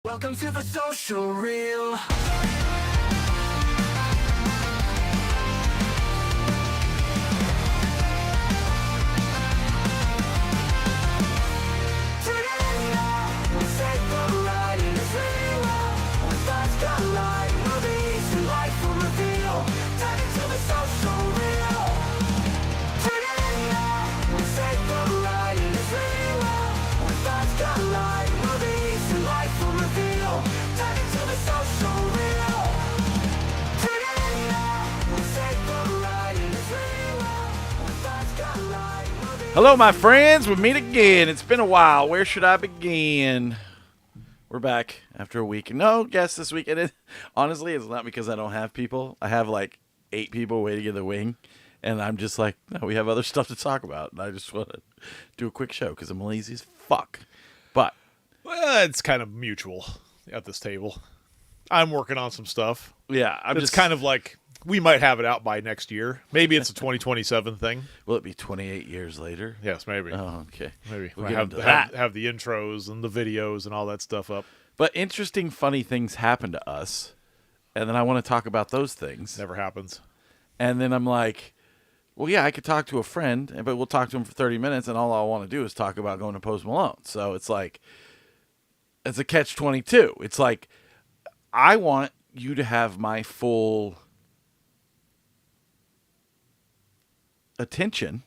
Welcome to the social reel. Hello, my friends. We meet again. It's been a while. Where should I begin? We're back after a week. No guests this week. And honestly, it's not because I don't have people. I have like 8 people waiting in the wing. And I'm just like, no, we have other stuff to talk about. And I just want to do a quick show because I'm lazy as fuck. But well, it's kind of mutual at this table. I'm working on some stuff. yeah, I'm It's just kind of like we might have it out by next year. Maybe it's a 2027 thing. Will it be 28 years later? Yes, maybe. Oh, okay. Maybe We'll we'll get into that. have the intros and the videos and all that stuff up. But interesting, funny things happen to us. And then I want to talk about those things. Never happens. And then I'm like, well, yeah, I could talk to a friend, but we'll talk to him for 30 minutes, and all I want to do is talk about going to Post Malone. So it's like, it's a catch-22. It's like, I want you to have my full attention,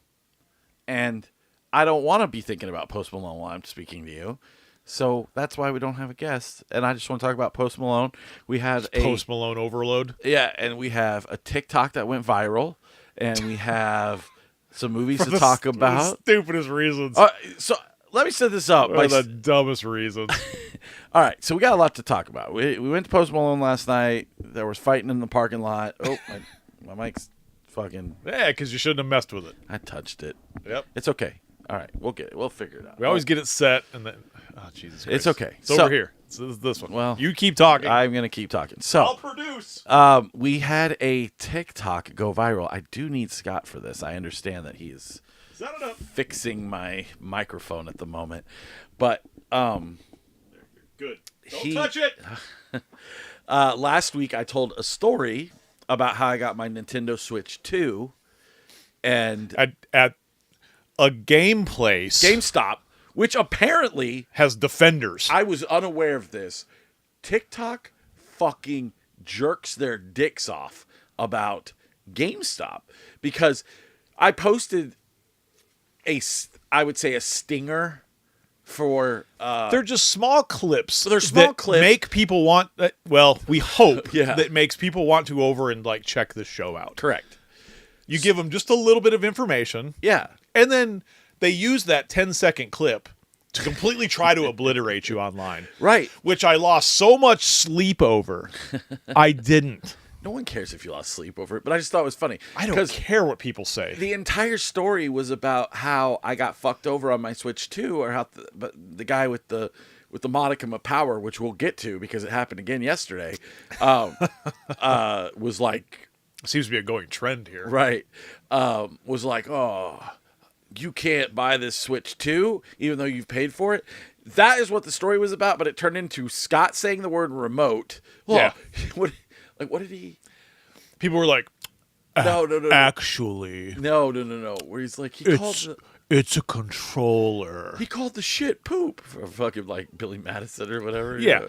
and I don't want to be thinking about Post Malone while I'm speaking to you. So that's why we don't have a guest. And I just want to talk about Post Malone. We had a Post Malone overload. Yeah, and we have a TikTok that went viral, and we have some movies For to the talk st- about. the stupidest reasons. So let me set this up. Or the dumbest reasons. All right, so we got a lot to talk about. We went to Post Malone last night. There was fighting in the parking lot. Oh, my mic's fucking... Yeah, because you shouldn't have messed with it. I touched it. Yep. It's okay. All right, we'll get it. We'll figure it out. We always get it set, and then... Oh, Jesus Christ. It's okay. It's So- over here. It's this one. Well, you keep talking. I'm going to keep talking. I'll So, produce. we had a TikTok go viral. I do need Scott for this. I understand that he is Set it up. fixing my microphone at the moment. But Good. Don't He- touch it. last week I told a story about how I got my Nintendo Switch 2 and At a game place GameStop, which apparently has defenders. I was unaware of this. TikTok fucking jerks their dicks off about GameStop because I posted I would say a stinger for They're just small clips. They're small that clips. make people want. Well, we hope Yeah. that makes people want to go over and like check this show out. correct. You give them just a little bit of information, Yeah. and then they use that 10-second clip to completely try to obliterate you online. Right. Which I lost so much sleep over. I didn't. No one cares if you lost sleep over it, but I just thought it was funny. I don't 'Cause care what people say. the entire story was about how I got fucked over on my Switch 2, or how the guy with the modicum of power, which we'll get to because it happened again yesterday, was like, Seems to be a going trend here. right, was like, oh, you can't buy this Switch 2 even though you've paid for it. That is what the story was about, but it turned into Scott saying the word remote. Oh, Yeah. What did he? People were like, No. actually, No. Where he's like, it's a controller. he called the shit poop for fucking like Billy Madison or whatever. Yeah.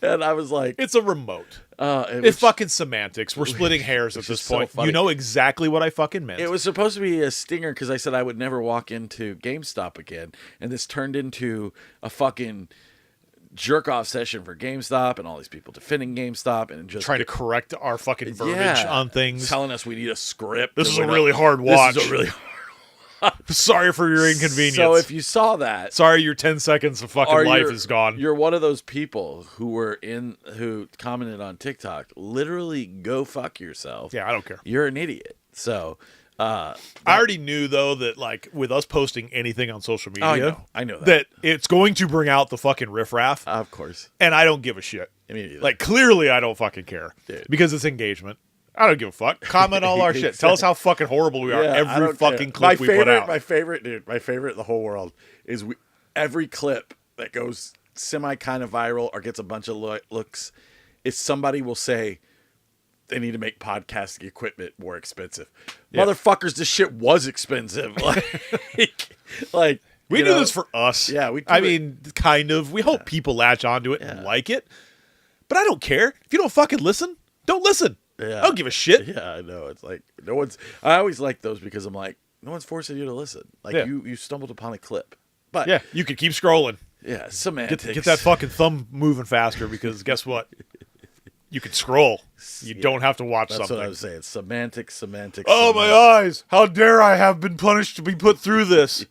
And I was like, It's a remote. it It's was, fucking semantics. We're splitting hairs at Which this is so point. funny. You know exactly what I fucking meant. it was supposed to be a stinger because I said I would never walk into GameStop again. And this turned into a fucking jerk off session for GameStop and all these people defending GameStop and just trying to correct our fucking verbiage on things. telling us we need a script. This and is a we're really not- hard watch. This is a really hard. Sorry for your inconvenience. So if you saw that, Sorry your 10 seconds of fucking life is gone. You're one of those people who commented on TikTok. Literally, go fuck yourself. Yeah, I don't care. You're an idiot. So, I already knew, though, that like with us posting anything on social media, I know that it's going to bring out the fucking riffraff, of course. and I don't give a shit. Immediately. Like, clearly I don't fucking care. Dude. Because it's engagement. I don't give a fuck. Comment all our shit. Tell us how fucking horrible we are Yeah, I every don't fucking care. clip we put out. My favorite in the whole world is every clip that goes semi kind of viral or gets a bunch of looks is somebody will say they need to make podcasting equipment more expensive. Yeah. Motherfuckers, this shit was expensive. Like we do this for us. Yeah, I mean, kind of. We hope people latch onto it and like it. But I don't care. If you don't fucking listen, don't listen. Yeah. I don't give a shit. Yeah, I know. It's like no one's. I always like those because I'm like, no one's forcing you to listen. Like you stumbled upon a clip. But yeah, you could keep scrolling. Yeah, semantics. Get that fucking thumb moving faster because guess what? You can scroll. You don't have to watch something. That's what I was saying. Semantics. Oh, my eyes. How dare I have been punished to be put through this?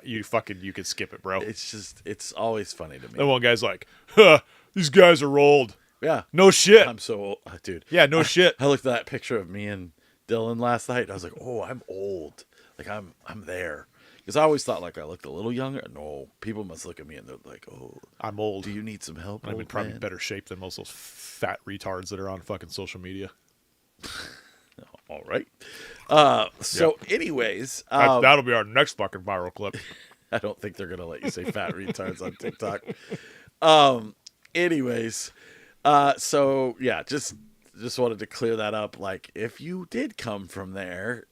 You could skip it, bro. It's always funny to me. And one guy's like, huh, these guys are old. Yeah. No shit. I'm so old. Dude. Yeah, no shit. I looked at that picture of me and Dylan last night and I was like, oh, I'm old. Like I'm there. Because I always thought like I looked a little younger. No, people must look at me and they're like, "Oh, I'm old. Do you need some help?" I'm in probably better shape than most of those fat retards that are on fucking social media. All right. Anyways, that'll be our next fucking viral clip. I don't think they're gonna let you say fat retards on TikTok. Anyways, so yeah, just wanted to clear that up. Like, if you did come from there,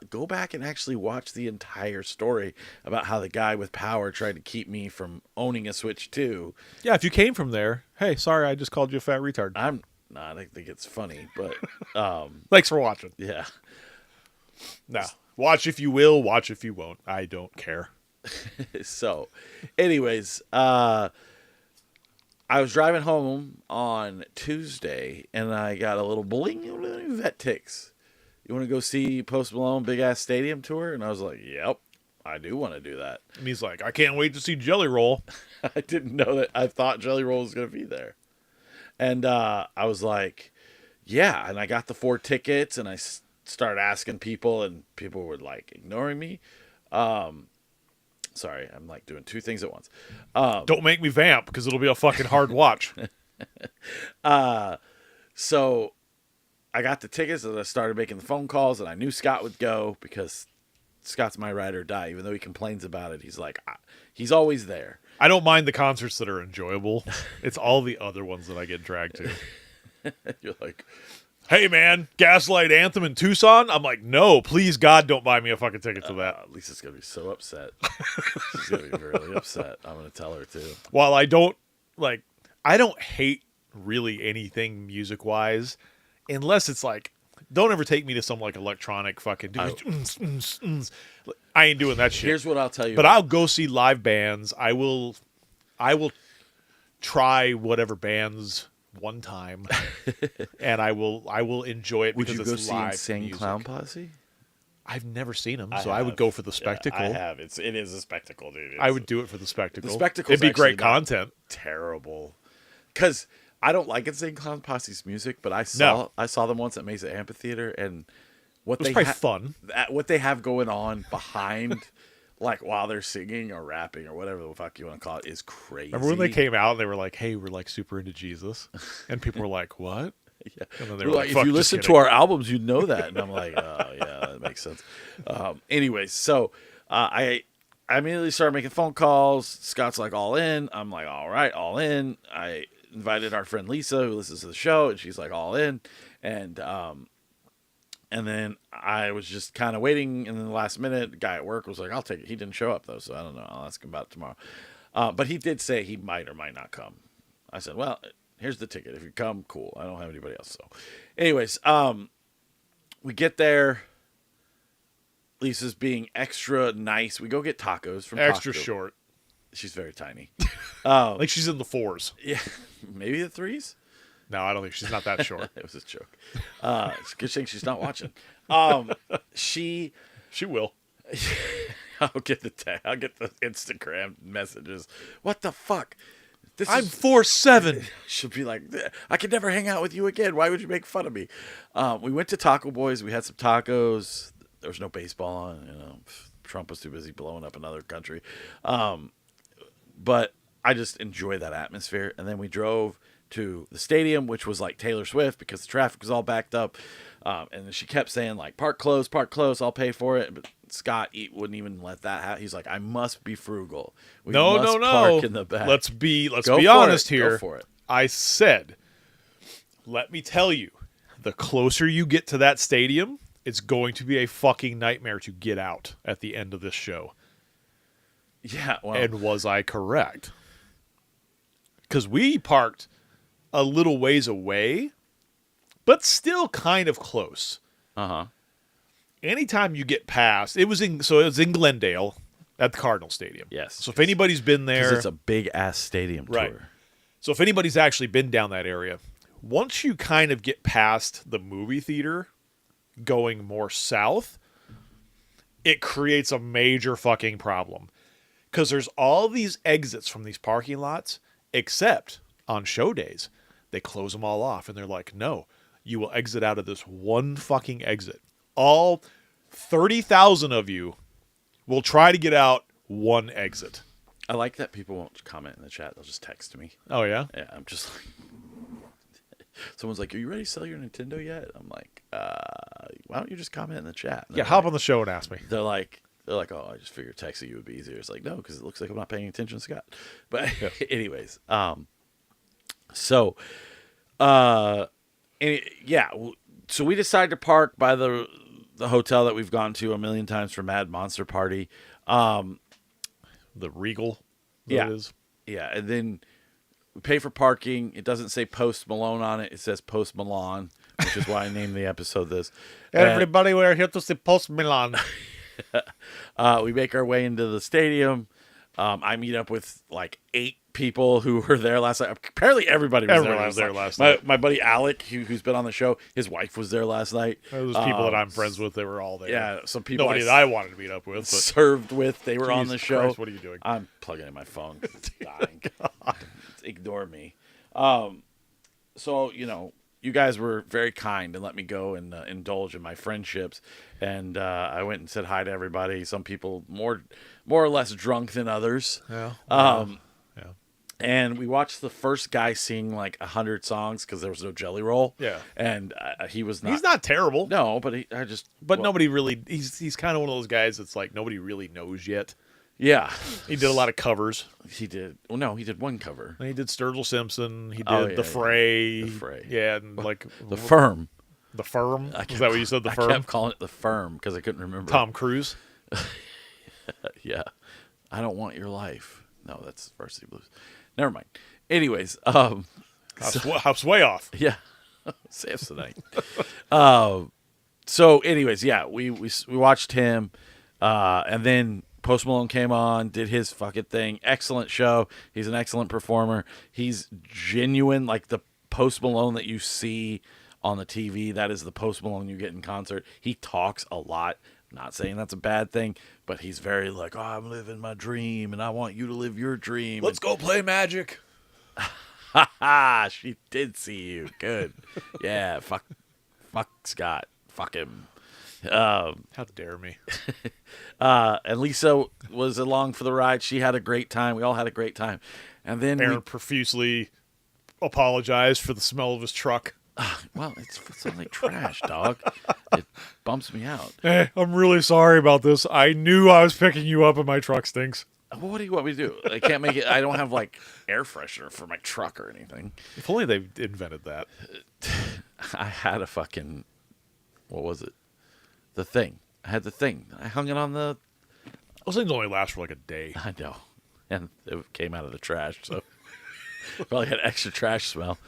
go back and actually watch the entire story about how the guy with power tried to keep me from owning a Switch 2. Yeah, if you came from there, hey, sorry, I just called you a fat retard. I don't think it's funny, but thanks for watching. Yeah. No, watch if you will, watch if you won't. I don't care. So, anyways, I was driving home on Tuesday, and I got a little bling vet ticks. You want to go see Post Malone Big Ass Stadium Tour? And I was like, yep, I do want to do that. And he's like, I can't wait to see Jelly Roll. I didn't know that. I thought Jelly Roll was going to be there. And I was like, yeah. And I got the 4 tickets, and I started asking people, and people were like ignoring me. Sorry, I'm like doing 2 things at once. Don't make me vamp because it'll be a fucking hard watch. So I got the tickets and I started making the phone calls, and I knew Scott would go because Scott's my ride or die. Even though he complains about it, he's like, he's always there. I don't mind the concerts that are enjoyable. It's all the other ones that I get dragged to. You're like, hey, man, Gaslight Anthem in Tucson? I'm like, no, please, God, don't buy me a fucking ticket to that. Lisa's going to be so upset. She's going to be really upset. I'm going to tell her, too. While I don't hate really anything music-wise, unless it's like, don't ever take me to some, like, electronic fucking... I ain't doing that shit. Here's what I'll tell you. But I'll go see live bands. I will try whatever bands... one time, and I will enjoy it. Would because you go it's see live Insane music. Clown Posse? I've never seen them, so I would go for the spectacle. Yeah, I have. It is a spectacle, dude. I would do it for the spectacle. The spectacle. It'd be great content. Terrible, because I don't like Insane Clown Posse's music, but I saw them once at Mesa Amphitheater, and it was probably fun. What they have going on behind. Like, while they're singing or rapping or whatever the fuck you want to call it, is crazy. Remember when they came out and they were like, hey, we're like super into Jesus? And people were like, what? Yeah. And then they were like, if you listen to our albums, you'd know that. And I'm like, oh, yeah, that makes sense. Anyways, so I immediately started making phone calls. Scott's like, all in. I'm like, all right, all in. I invited our friend Lisa, who listens to the show, and she's like, all in. And then I was just kind of waiting, and then the last minute, the guy at work was like, I'll take it. He didn't show up, though, so I don't know. I'll ask him about it tomorrow. But he did say he might or might not come. I said, well, here's the ticket. If you come, cool. I don't have anybody else. So anyways, we get there. Lisa's being extra nice. We go get tacos from extra Taco. Short. She's very tiny. Like she's in the 4s. Yeah, maybe the 3s. No, I don't think she's not that short. It was a joke. It's a good thing she's not watching. She will. I'll get the Instagram messages. What the fuck? I'm 4'7". She'll be like, I could never hang out with you again. Why would you make fun of me? We went to Taco Boys. We had some tacos. There was no baseball on. Trump was too busy blowing up another country. But I just enjoy that atmosphere. And then we drove to the stadium, which was like Taylor Swift because the traffic was all backed up. And she kept saying like, park close, I'll pay for it. But Scott wouldn't even let that happen. He's like, I must be frugal. We No, must no. park in the back. Let's be Go for honest it. here. Go for it. I said, let me tell you, the closer you get to that stadium, it's going to be a fucking nightmare to get out at the end of this show. Yeah, well, And was I correct? Because we parked a little ways away, but still kind of close. uh-huh. Anytime you get past, it was in Glendale at the Cardinal Stadium. Yes. So if anybody's been there, Because it's a big-ass stadium Right. tour. So if anybody's actually been down that area, once you kind of get past the movie theater going more south, it creates a major fucking problem. Because there's all these exits from these parking lots, except on show days, they close them all off. And they're like, no, you will exit out of this one fucking exit. All 30,000 of you will try to get out one exit. I like that people won't comment in the chat. They'll just text me. Oh, yeah? Yeah, I'm just like... Someone's like, are you ready to sell your Nintendo yet? I'm like, why don't you just comment in the chat? And Yeah, they're hop like- on the show and ask me. They're like, oh, I just figured texting you would be easier. It's like, no, because it looks like I'm not paying attention to Scott. But Yeah. anyways, so, so we decided to park by the hotel that we've gone to a million times for Mad Monster Party. The Regal. Yeah. It is. Yeah, and then we pay for parking. It doesn't say Post Malone on it. It says Post Malone, which is why I named the episode this. Everybody, we're here to see Post Malone. We make our way into the stadium. I meet up with like 8 people who were there last night. Apparently, everybody was there last night. My buddy Alec, who's been on the show, his wife was there last night. Those people that I'm friends with, they were all there. Yeah, some people Nobody that I wanted to meet up with. But served with, they were on the Jesus show. Christ, what are you doing? I'm plugging in my phone. It's dying. Ignore me. So, you guys were very kind and let me go and indulge in my friendships. And I went and said hi to everybody. Some people more or less drunk than others. Yeah. Yeah. Yeah. And we watched the first guy sing like 100 songs because there was no Jelly Roll. Yeah. And he was not. He's not terrible. No, but Nobody really. He's kind of one of those guys that's like nobody really knows yet. Yeah. He did a lot of covers. He did. Well, no, he did one cover. He did Sturgill Simpson. He did Oh, yeah, The Fray. The Fray. Yeah, and like The Firm. The Firm. Is that what you said? The Firm. I kept calling it The Firm because I couldn't remember. Tom Cruise. Yeah. I Don't Want Your Life. No, that's Varsity Blues. Never mind. Anyways, House way off. yeah. Samsonite. So anyways, yeah, we watched him, and then Post Malone came on, did his fucking thing. Excellent show. He's an excellent performer. He's genuine, like the Post Malone that you see on the TV. That is the Post Malone you get in concert. He talks a lot. Not saying that's a bad thing, but he's very like, oh, I'm living my dream, and I want you to live your dream. Let's go play Magic. Ha ha! She did see you. Good. Yeah. Fuck Scott. Fuck him. How dare me? And Lisa was along for the ride. She had a great time. We all had a great time. And then Aaron profusely apologized for the smell of his truck. well, it's only trash, dog. It bumps me out. Hey, I'm really sorry about this. I knew I was picking you up and my truck stinks. Well, what do you want me to do? I can't make it. I don't have like air freshener for my truck or anything. If only they invented that. I had a fucking, what was it? The thing. I had the thing. I hung it on the. Those things only last for like a day. I know. And it came out of the trash, so probably had extra trash smell.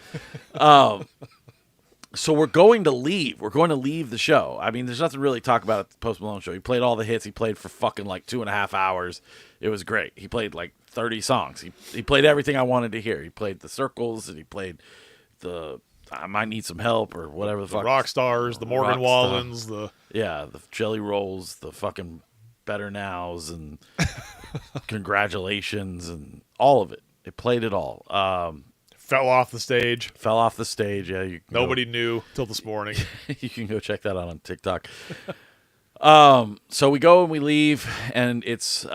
So we're going to leave. We're going to leave the show. I mean, there's nothing really to talk about at the Post Malone show. He played all the hits. He played for fucking like 2.5 hours. It was great. He played like 30 songs. He played everything I wanted to hear. He played the Circles, and he played the I Might Need Some Help or whatever the fuck. Rock Stars, the Morgan Wallens, the Jelly Rolls, the fucking Better Nows, and Congratulations, and all of it. It played it all. fell off the stage. Fell off the stage. Yeah, Nobody knew till this morning. You can go check that out on TikTok. So we go and we leave, and it's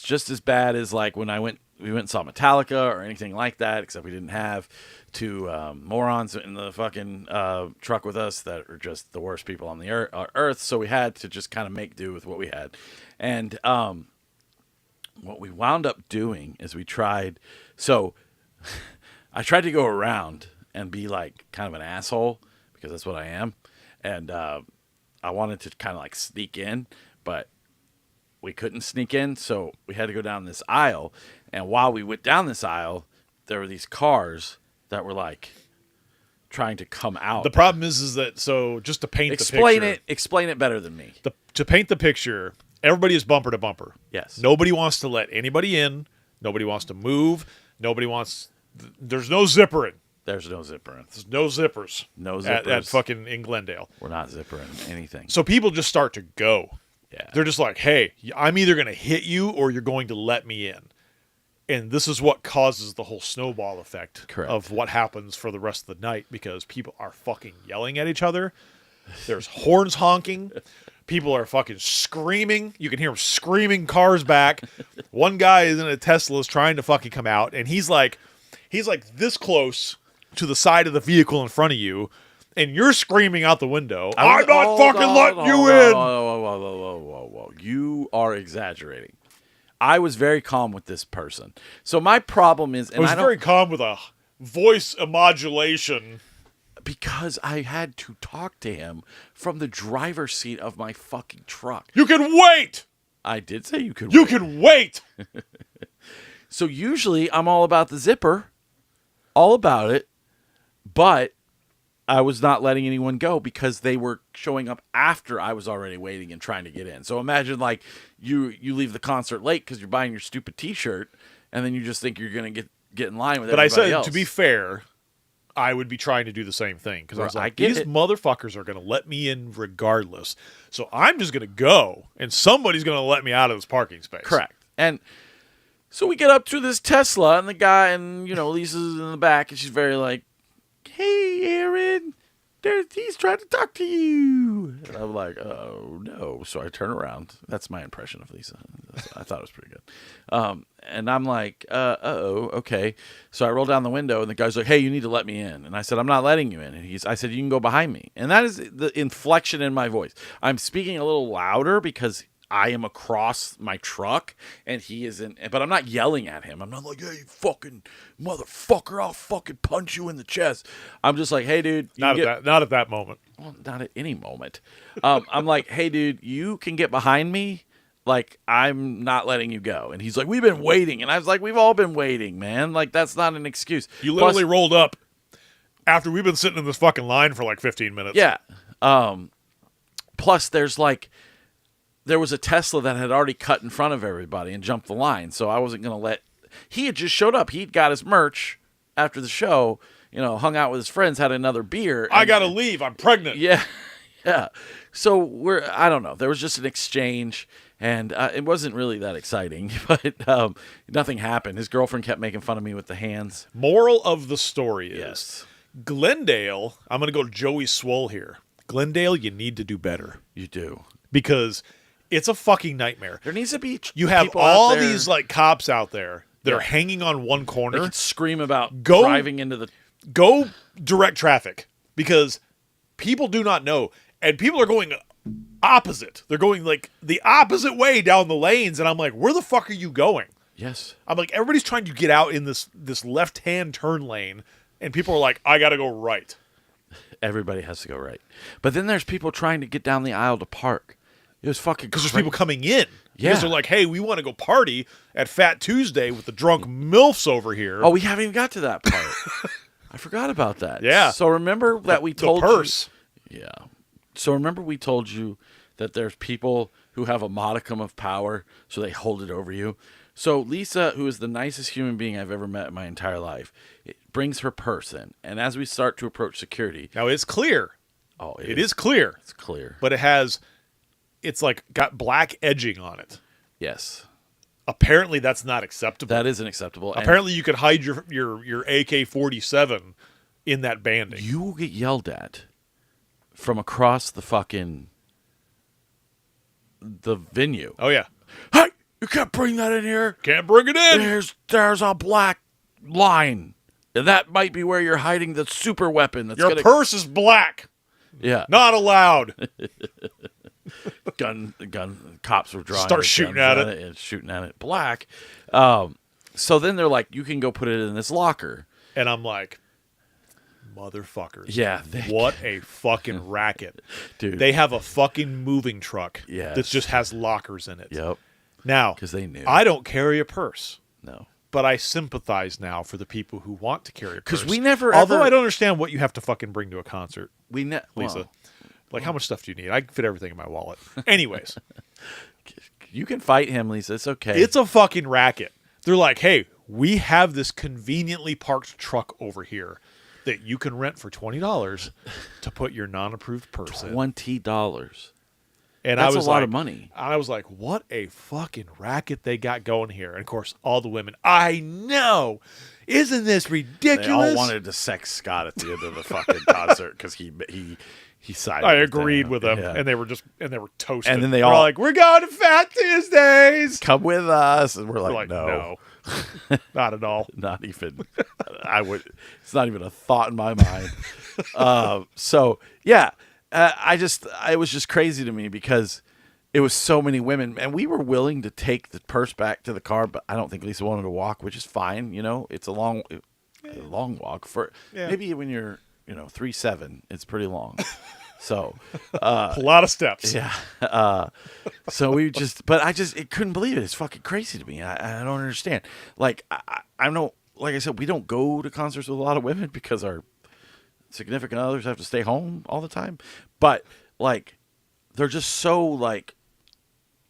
just as bad as like when I went we went and saw Metallica or anything like that, except we didn't have two morons in the fucking truck with us that are just the worst people on the earth. So we had to just kind of make do with what we had. And what we wound up doing is we tried. So I tried to go around and be like kind of an asshole because that's what I am. And I wanted to kind of like sneak in, but we couldn't sneak in. So we had to go down this aisle. And while we went down this aisle, there were these cars that were like trying to come out. The problem is that, so just to paint the picture. Explain it better than me. To paint the picture, everybody is bumper to bumper. Yes. Nobody wants to let anybody in. Nobody wants to move. Nobody wants... There's no zippering. There's no zippering. There's no zippers. No zippers. At fucking in Glendale. We're not zippering anything. So people just start to go. Yeah. They're just like, hey, I'm either going to hit you or you're going to let me in. And this is what causes the whole snowball effect Correct. of what happens for the rest of the night, because people are fucking yelling at each other. There's horns honking. People are fucking screaming. You can hear them screaming cars back. One guy is in a Tesla is trying to fucking come out, and he's like this close to the side of the vehicle in front of you, and you're screaming out the window, I'm not fucking letting you in. Whoa. You are exaggerating. I was very calm with this person. So my problem is... I was very calm with a voice modulation. Because I had to talk to him from the driver's seat of my fucking truck. You can wait! I did say you could You wait. can wait! So usually I'm all about the zipper. All about it. But I was not letting anyone go because they were showing up after I was already waiting and trying to get in. So imagine like you leave the concert late because you're buying your stupid T-shirt, and then you just think you're going to get in line with everybody else. But I said, to be fair, I would be trying to do the same thing, because I was like, these motherfuckers are going to let me in regardless. So I'm just going to go, and somebody's going to let me out of this parking space. Correct. And so we get up to this Tesla, and the guy, and Lisa's in the back, and she's very like, hey, Aaron, he's trying to talk to you. And I'm like, oh, no. So I turn around. That's my impression of Lisa. I thought it was pretty good. And I'm like, okay. So I roll down the window, and the guy's like, hey, you need to let me in. And I said, I'm not letting you in. And I said, you can go behind me. And that is the inflection in my voice. I'm speaking a little louder because I am across my truck, and he isn't. But I'm not yelling at him. I'm not like, hey, you fucking motherfucker, I'll fucking punch you in the chest. I'm just like, hey, dude. Not at that moment. Well, not at any moment. I'm like, hey, dude, you can get behind me. Like, I'm not letting you go. And he's like, we've been waiting. And I was like, we've all been waiting, man. Like, that's not an excuse. You literally rolled up after we've been sitting in this fucking line for like 15 minutes. Yeah. Plus, there was a Tesla that had already cut in front of everybody and jumped the line. So I wasn't going to let... He had just showed up. He'd got his merch after the show, hung out with his friends, had another beer. I got to leave. I'm pregnant. Yeah. Yeah. So I don't know. There was just an exchange, and it wasn't really that exciting, but nothing happened. His girlfriend kept making fun of me with the hands. Moral of the story is, Yes. Glendale, I'm going to go Joey Swole here. Glendale, you need to do better. You do. Because it's a fucking nightmare. There needs to be You have people all out there these like cops out there that Yeah. are hanging on one They corner. could scream about Go- driving into the... Go direct traffic, because people do not know. And people are going opposite. They're going like the opposite way down the lanes. And I'm like, where the fuck are you going? Yes. I'm like, everybody's trying to get out in this left-hand turn lane. And people are like, I got to go right. Everybody has to go right. But then there's people trying to get down the aisle to park. It was fucking Because there's people coming in. Yeah. Because they're like, hey, we want to go party at Fat Tuesday with the drunk MILFs over here. Oh, we haven't even got to that part. I forgot about that. Yeah. So remember that we told the purse. you... Yeah. So remember we told you that there's people who have a modicum of power, so they hold it over you. So Lisa, who is the nicest human being I've ever met in my entire life, brings her purse in. And as we start to approach security... Now, it's clear. Oh, It is clear. It's clear. But it's like got black edging on it. Yes. Apparently, that's not acceptable. That isn't acceptable. And Apparently, you could hide your AK-47 in that banding. you will get yelled at from across the venue. Oh, yeah. Hey, You can't bring that in here. Can't bring it in. There's a black line. And that might be where you're hiding the super weapon. That's Your purse is black. Yeah. Not allowed. Gun. Cops were drawing. Start shooting at it. And shooting at it. Black. So then they're like, you can go put it in this locker. And I'm like, motherfuckers. Yeah. What a fucking racket. Dude. They have a fucking moving truck Yes. that just has lockers in it. Yep. Now, Because they knew. I don't carry a purse. No. But I sympathize now for the people who want to carry a purse. Because we never Although ever... I don't understand what you have to fucking bring to a concert, Lisa. Lisa. Like, how much stuff do you need? I can fit everything in my wallet. Anyways. You can fight him, Lisa. It's okay. It's a fucking racket. They're like, hey, we have this conveniently parked truck over here that you can rent for $20 to put your non-approved purse in. $20. And That's I was a lot like, of money. I was like, what a fucking racket they got going here. And, of course, all the women, I know. Isn't this ridiculous? They all wanted to sex Scott at the end of the fucking concert because he sided. I agreed with them, Yeah. and they were toasted. And then they They're all like, we're going to Fat Tuesdays. come with us, and we're We're like, like, no, not at all. not even. I would. It's not even a thought in my mind. So yeah, it was just crazy to me because it was so many women, and we were willing to take the purse back to the car, but I don't think Lisa wanted to walk, which is fine. You know, it's a long walk for maybe when you're 3'7", it's pretty long. So A lot of steps. yeah. So it couldn't believe it. It's fucking crazy to me. I don't understand. Like I know, like I said, we don't go to concerts with a lot of women because our significant others have to stay home all the time. But like, they're just so like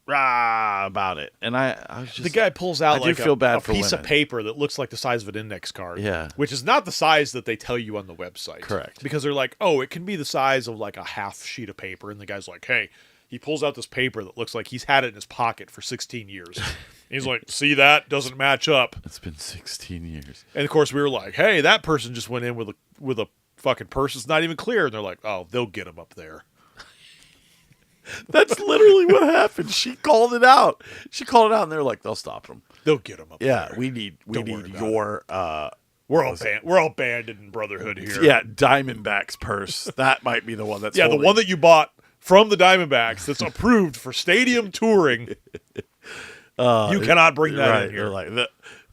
rah about it. And I was just, The guy pulls out I do like feel bad a for piece women. of paper that looks like the size of an index card. Yeah. Which is not the size that they tell you on the website. Correct. Because they're like, oh, it can be the size of like a half sheet of paper. And the guy's like, hey, he pulls out this paper that looks like he's had it in his pocket for 16 years. He's like, see that? Doesn't match up. It's been 16 years. And of course we were like, hey, that person just went in with a fucking purse that's not even clear. And they're like, oh, they'll get him up there. That's literally what happened. She called it out. And they're like, they'll stop him. They'll get him up Yeah, there. we need Don't worry about your We're all banded in brotherhood here. yeah, Diamondback's purse. That might be the one that's Yeah, holding. the one that you bought from the Diamondbacks that's approved for stadium touring. You cannot bring that right, in here. you're like,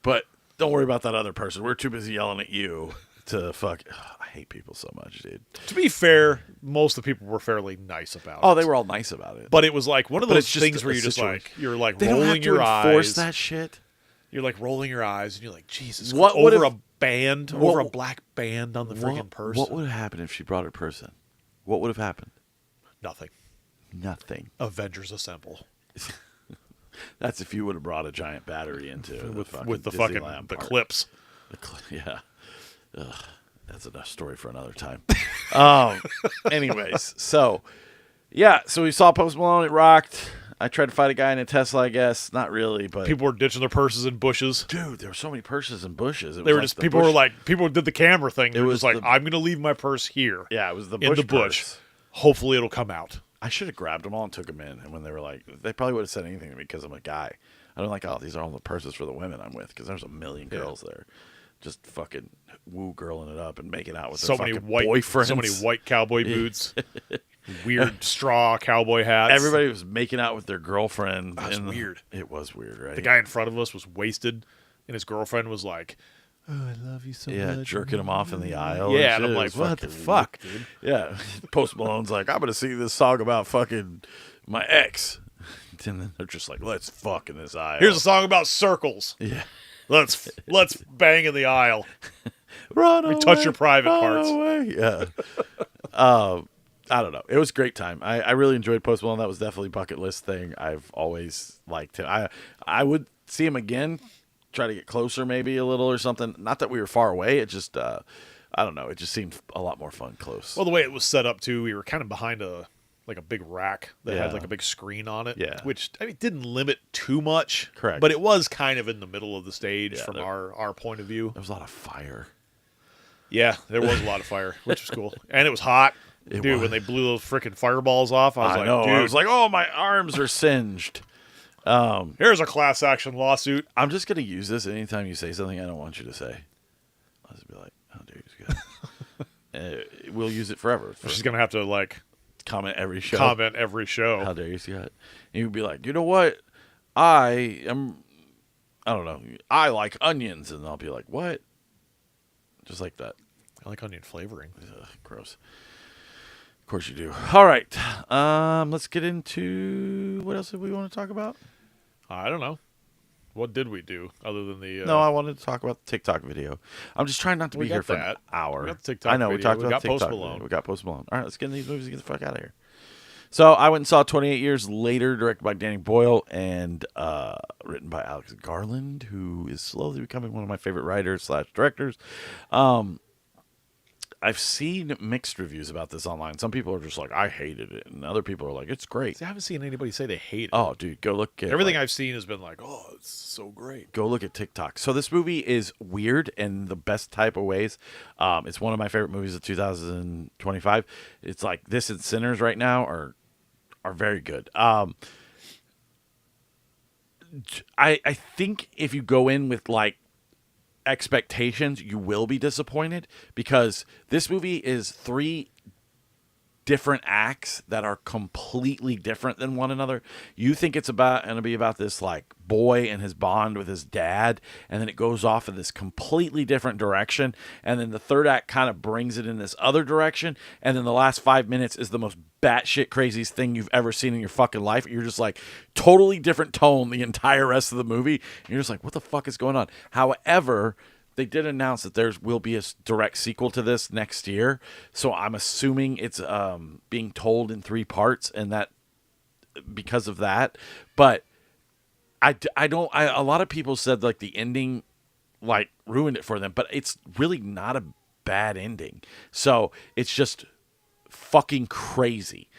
but don't worry about that other person. We're too busy yelling at you to fuck. I hate people so much, dude. To be fair, most of the people were fairly nice about it. Oh, they were all nice about it. But it was like one of But those it's just things a where you're situation. you're like They don't have rolling to your enforce eyes. that shit. You're like rolling your eyes, and you're like, Jesus, What would over have- a band, over a black band on the freaking purse. What would have happened if she brought her purse in? What would have happened? Nothing. Nothing. Avengers assemble That's if you would have brought a giant battery into with the fucking Disneyland the park. clips. Yeah. Ugh, that's enough story for another time. Anyways, so we saw Post Malone. It rocked. I tried to fight a guy in a Tesla, I guess. Not really, but People were ditching their purses in bushes. dude, there were so many purses and bushes. They were just people did the camera thing. They were was just like, the- I'm gonna leave my purse here. Yeah, it was the in bush the bush. purse. Hopefully it'll come out. I should have grabbed them all and took them in. And when they were like, they probably would have said anything to me because I'm a guy. I don't like, oh, these are all the purses for the women I'm with because there's a million girls there, just fucking woo girling it up and making out with their So many fucking white boyfriends. so many white cowboy boots. Weird straw cowboy hats. Everybody was making out with their girlfriend. That was weird. It was weird, right? The guy in front of us was wasted, and his girlfriend was like, "Oh, I love you so much." jerking him off in the aisle. Yeah, and and I'm shit. like, It was "What the fucking fuck, weird. dude?" Yeah, Post Malone's like, I'm gonna sing this song about fucking my ex, and then they're just like, let's fuck in this aisle. Here's a song about circles. yeah, Let's bang in the aisle. run me away, touch your private run parts. away. Yeah. I don't know. It was a great time. I really enjoyed Post Malone. That was definitely a bucket list thing. I've always liked him. I would see him again, try to get closer maybe a little or something. Not that we were far away. It just, I don't know. It just seemed a lot more fun close. Well, the way it was set up too, we were kind of behind a big rack that Yeah. had like a big screen on it. Yeah. Which didn't limit too much. Correct. But it was kind of in the middle of the stage Yeah, from there- our point of view. There was a lot of fire. Yeah, there was a lot of fire, which was cool. And it was hot. It Dude, was. when they blew those freaking fireballs off, I was like, know. dude. I was like, oh, my arms are singed. Here's a class action lawsuit. I'm just gonna use this anytime you say something I don't want you to say. I'll just be like, "How dare you, Scott?" We'll use it forever. She's gonna have to comment every show. How dare you, Scott? And you'd be like, you know what? I don't know. I like onions, and I'll be like, what? Just like that. I like onion flavoring. Ugh, gross. Of course you do. All right. Let's get into what else did we want to talk about? I don't know. What did we do other than the? No, I wanted to talk about the TikTok video. I'm just trying not to be here for an hour. We got the TikTok I know. video. We talked about got TikTok. Post Malone. We got Post Malone. All right, let's get in these movies and get the fuck out of here. So I went and saw 28 Years Later, directed by Danny Boyle and written by Alex Garland, who is slowly becoming one of my favorite writers / directors. I've seen mixed reviews about this online. Some people are just like, I hated it. And other people are like, it's great. See, I haven't seen anybody say they hate it. Oh, dude, go look at everything I've seen has been like, oh, it's so great. Go look at TikTok. So this movie is weird in the best type of ways. It's one of my favorite movies of 2025. It's like this and Sinners right now are very good. I think if you go in with like expectations, you will be disappointed because this movie is 3 different acts that are completely different than one another. You think it's going to be about this like boy and his bond with his dad, and then it goes off in this completely different direction, and then the third act kind of brings it in this other direction, and then the last 5 minutes is the most batshit craziest thing you've ever seen in your fucking life. You're just like totally different tone the entire rest of the movie. And you're just like, what the fuck is going on? However, they did announce that there will be a direct sequel to this next year. So I'm assuming it's being told in 3 parts, and that because of that. But a lot of people said like the ending like ruined it for them, but it's really not a bad ending. So it's just fucking crazy.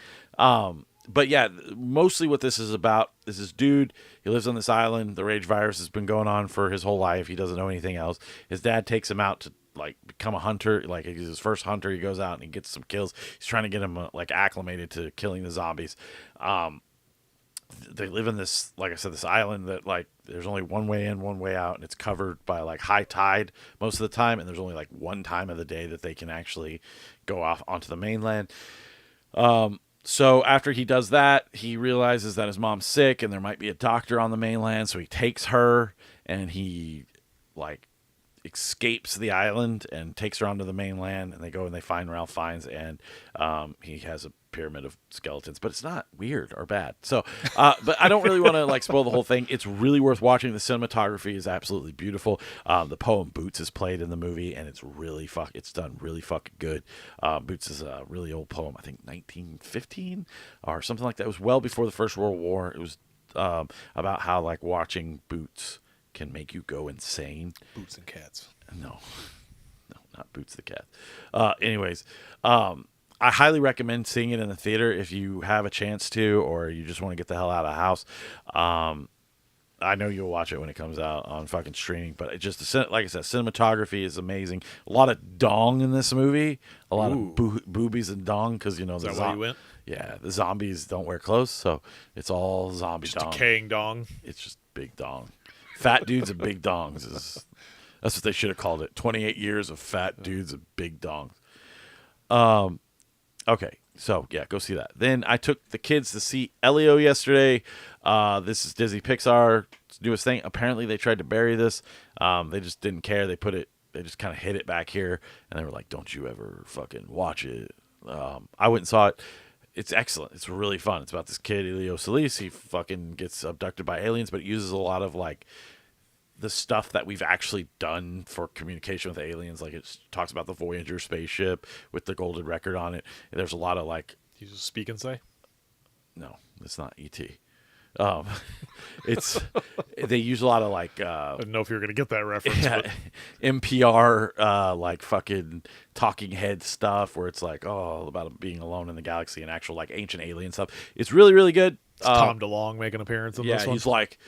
But yeah, mostly what this is about is this dude. He lives on this island. The rage virus has been going on for his whole life. He doesn't know anything else. His dad takes him out to like become a hunter. Like he's his first hunter. He goes out and he gets some kills. He's trying to get him like acclimated to killing the zombies. They live in this, like I said, this island that like there's only one way in, one way out, and it's covered by like high tide most of the time. And there's only like one time of the day that they can actually go off onto the mainland. So after he does that, he realizes that his mom's sick and there might be a doctor on the mainland. So he takes her and he like escapes the island and takes her onto the mainland, and they go and they find Ralph Fiennes, and he has a pyramid of skeletons, but it's not weird or bad. So, but I don't really want to like spoil the whole thing. It's really worth watching. The cinematography is absolutely beautiful. The poem Boots is played in the movie, and it's really it's done really fucking good. Boots is a really old poem, I think 1915 or something like that. It was well before the First World War. It was about how like watching Boots can make you go insane. Boots and cats. No, not Boots the cat. Anyways, I highly recommend seeing it in the theater if you have a chance to, or you just want to get the hell out of the house. I know you'll watch it when it comes out on fucking streaming, but it just, like I said, cinematography is amazing. A lot of dong in this movie, a lot of boobies and dong, because you know is that why you went? Yeah, the zombies don't wear clothes, so it's all zombie just dong. Decaying dong. It's just big dong. Fat dudes and big dongs that's what they should have called it. 28 years of fat dudes and big dongs. Okay, so yeah, go see that. Then I took the kids to see Elio yesterday. This is Disney Pixar's newest thing. Apparently they tried to bury this. They just didn't care. They just kind of hid it back here, and they were like, don't you ever fucking watch it. I went and saw it. It's excellent. It's really fun. It's about this kid, Elio Solis. He fucking gets abducted by aliens, but it uses a lot of like the stuff that we've actually done for communication with aliens. Like it talks about the Voyager spaceship with the golden record on it. And there's a lot of like, you just speak and say? No, it's not ET. It's they use a lot of like I didn't know if you were gonna get that reference. Yeah, but NPR like fucking talking head stuff where it's like about being alone in the galaxy and actual like ancient alien stuff. It's really, really good. Tom DeLonge make an appearance in this one. He's like,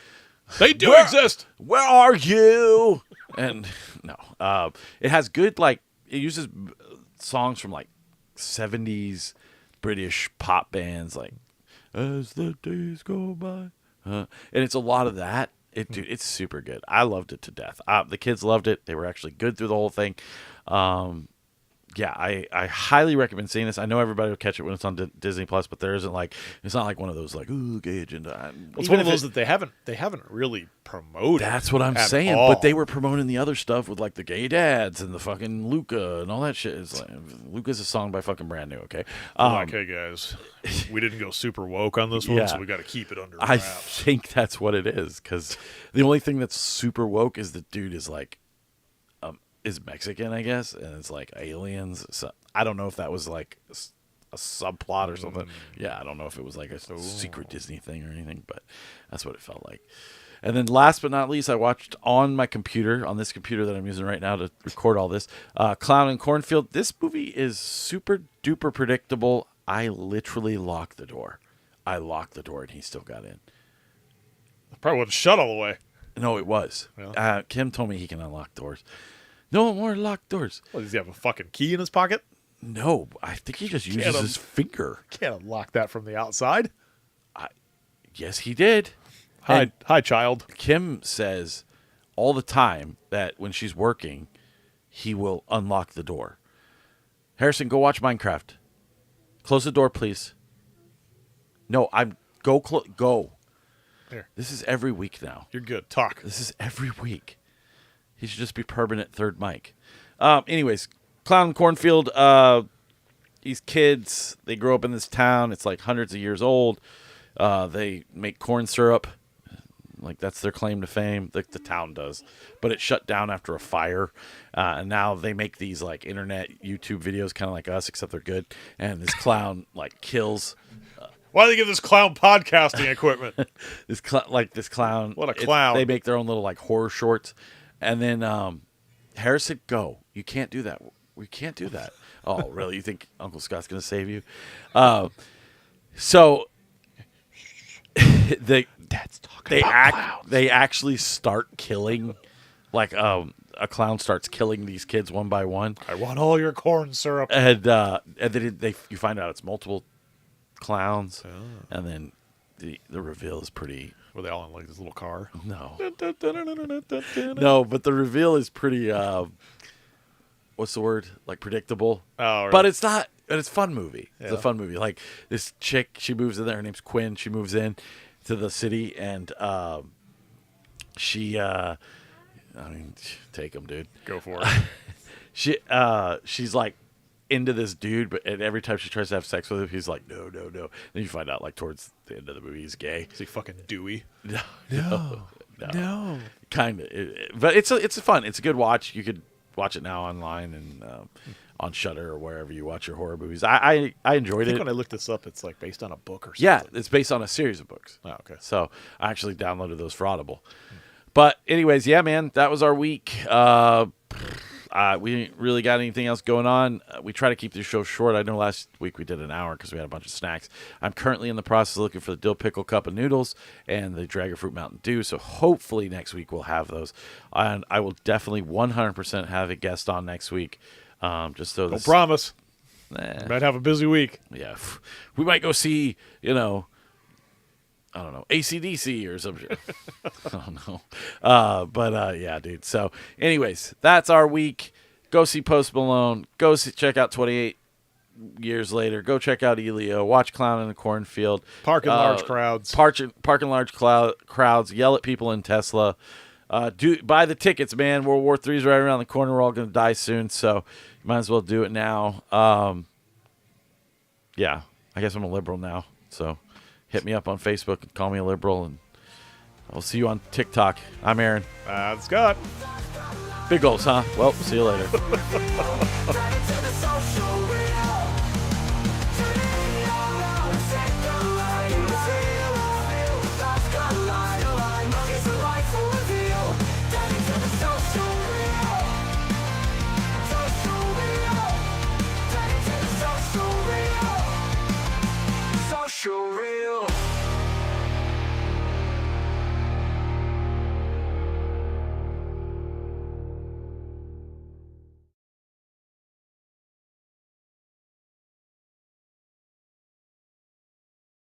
they do exist. Where are you? And no, it has good like it uses songs from like 70s British pop bands like As the Days Go By. And it's a lot of that. Dude, it's super good. I loved it to death. The kids loved it. They were actually good through the whole thing. Yeah, I highly recommend seeing this. I know everybody will catch it when it's on Disney Plus, but there isn't it's not like one of those ooh, gay agenda. It's one of those that they haven't really promoted. That's what I'm saying. All. But they were promoting the other stuff with the gay dads and the fucking Luca and all that shit. It's Luca's a song by fucking Brand New. Okay, Okay, guys, we didn't go super woke on this one, Yeah. so we got to keep it under I wraps. think that's what it is, because the only thing that's super woke is the dude is Mexican, I guess, and it's aliens. So I don't know if that was a subplot or something. Yeah, I don't know if it was a secret Disney thing or anything, but that's what it felt like. And then last but not least, I watched on my computer, on this computer that I'm using right now to record all this, Clown and Cornfield. This movie is super duper predictable. I literally locked the door. I locked the door and he still got in. Probably wasn't shut all the way. No, it was. Really? Kim told me he can unlock doors. No more locked doors. What, does he have a fucking key in his pocket? No, I think he just uses his finger. Can't unlock that from the outside. Yes, he did. Hi, child. Kim says all the time that when she's working, he will unlock the door. Harrison, go watch Minecraft. Close the door, please. No, go. Here. This is every week now. You're good. Talk. This is every week. He should just be permanent third mic. Anyways, Clown and Cornfield. These kids, they grow up in this town. It's hundreds of years old. They make corn syrup. That's their claim to fame. The town does. But it shut down after a fire. And now they make these internet YouTube videos kind of like us, except they're good. And this clown kills. Why do they give this clown podcasting equipment? this clown. What a clown. They make their own little horror shorts. And then Harris said, go. You can't do that. We can't do that. Oh, really? You think Uncle Scott's going to save you? So Dad's talking about clowns. They actually start killing, a clown starts killing these kids one by one. I want all your corn syrup. And then you find out it's multiple clowns. Oh. And then the reveal is pretty... Were they all in this little car? No. No, but the reveal is pretty, what's the word? Predictable. Oh, right. But it's not, it's a fun movie. It's Yeah. a fun movie. This chick, she moves in there. Her name's Quinn. She moves in to the city and she, take him, dude. Go for it. She's into this dude, but every time she tries to have sex with him, he's like, no. Then you find out towards the end of the movie, he's gay. Is he fucking Dewey? No. Kind of, but it's fun. It's a good watch. You could watch it now online and on Shudder or wherever you watch your horror movies. I enjoyed I think it. when I looked this up, it's based on a book or something. Yeah, it's based on a series of books. Oh, okay. So I actually downloaded those for Audible. But anyways, yeah, man, that was our week. We didn't really got anything else going on. We try to keep the show short. I know last week we did an hour because we had a bunch of snacks. I'm currently in the process of looking for the dill pickle cup of noodles and the Dragon Fruit Mountain Dew. So hopefully next week we'll have those. And I will definitely 100% have a guest on next week. Just so Don't promise. Nah, Might have a busy week. yeah, we might go see, I don't know, AC/DC or some shit. I don't know. But yeah, dude. So anyways, that's our week. Go see Post Malone. Check out 28 Years Later. Go check out Elio. Watch Clown in the Cornfield. Park in large crowds. Park in large crowds. Yell at people in Tesla. Buy the tickets, man. World War III is right around the corner. We're all going to die soon, so you might as well do it now. Yeah, I guess I'm a liberal now, so hit me up on Facebook and call me a liberal, and I'll see you on TikTok. I'm Aaron. Scott. Big goals, huh? Well, see you later.